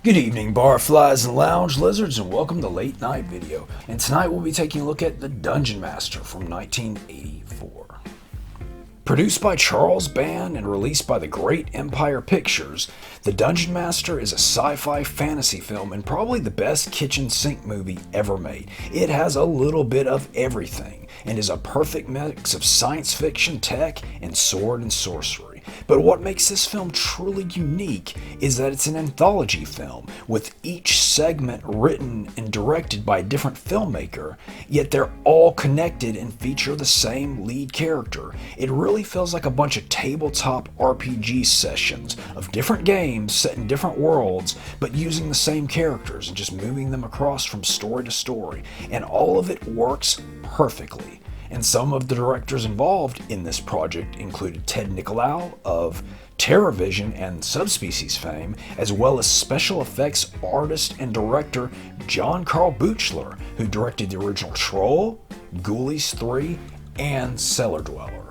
Good evening, barflies and lounge lizards, and welcome to Late Night Video. And tonight we'll be taking a look at The Dungeonmaster from 1984. Produced by Charles Band and released by the Great Empire Pictures, The Dungeonmaster is a sci-fi fantasy film and probably the best kitchen sink movie ever made. It has a little bit of everything and is a perfect mix of science fiction, tech, and sword and sorcery. But what makes this film truly unique is that it's an anthology film, with each segment written and directed by a different filmmaker, yet they're all connected and feature the same lead character. It really feels like a bunch of tabletop RPG sessions of different games set in different worlds, but using the same characters and just moving them across from story to story, and all of it works perfectly. And some of the directors involved in this project included Ted Nicolau of TerraVision and Subspecies fame, as well as special effects artist and director John Carl Buechler, who directed the original Troll, Ghoulies 3, and Cellar Dweller.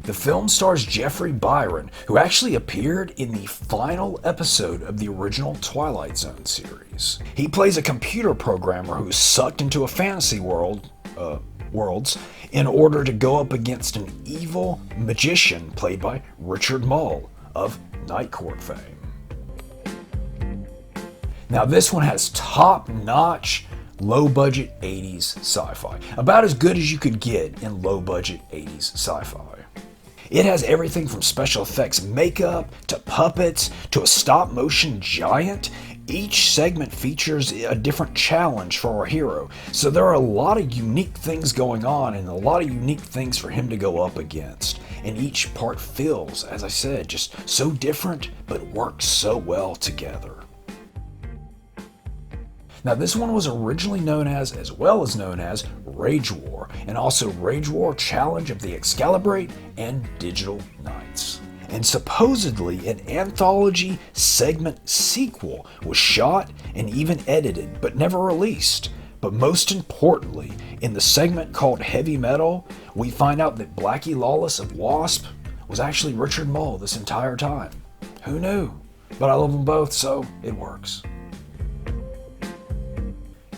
The film stars Jeffrey Byron, who actually appeared in the final episode of the original Twilight Zone series. He plays a computer programmer who is sucked into a fantasy worlds in order to go up against an evil magician played by Richard Mull of Night Court fame. Now this one has top-notch low-budget 80s sci-fi, about as good as you could get in low-budget 80s sci-fi. It has everything from special effects makeup, to puppets, to a stop-motion giant. Each segment features a different challenge for our hero, so there are a lot of unique things going on and a lot of unique things for him to go up against. And each part feels, as I said, just so different, but works so well together. Now this one was originally known as well as known as Rage War, and also Rage War Challenge of the Excalibrate and Digital Knights. And supposedly an anthology segment sequel was shot and even edited, but never released. But most importantly, in the segment called Heavy Metal, we find out that Blackie Lawless of Wasp was actually Richard Mull this entire time. Who knew? But I love them both, so it works.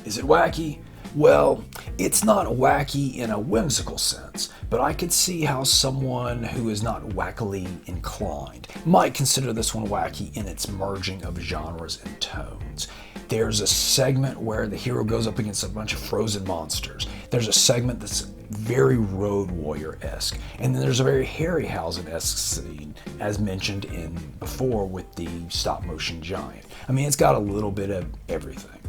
Is it wacky? Well, it's not wacky in a whimsical sense, but I could see how someone who is not wackily inclined might consider this one wacky in its merging of genres and tones. There's a segment where the hero goes up against a bunch of frozen monsters. There's a segment that's very Road Warrior-esque, and then there's a very Harryhausen-esque scene, as mentioned in before with the stop-motion giant. I mean, it's got a little bit of everything.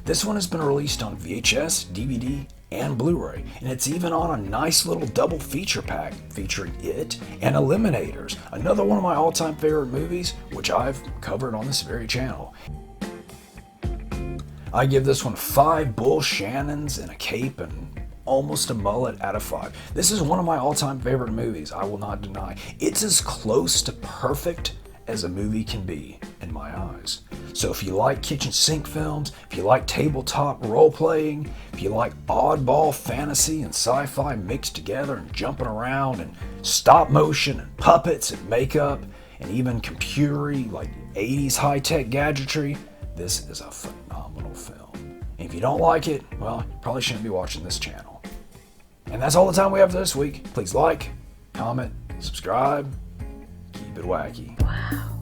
This one has been released on VHS, DVD, and Blu-ray, and it's even on a nice little double feature pack featuring it and Eliminators, another one of my all-time favorite movies, which I've covered on this very channel. I give this one 5 Bull Shannons and a cape and almost a mullet out of 5. This is one of my all-time favorite movies, I will not deny. It's as close to perfect as a movie can be in my eyes. So if you like kitchen sink films, if you like tabletop role-playing, if you like oddball fantasy and sci-fi mixed together and jumping around and stop motion and puppets and makeup and even computery like 80s high-tech gadgetry, this is a phenomenal film. And if you don't like it, well, you probably shouldn't be watching this channel. And that's all the time we have for this week. Please like, comment, subscribe, keep it wacky. Wow.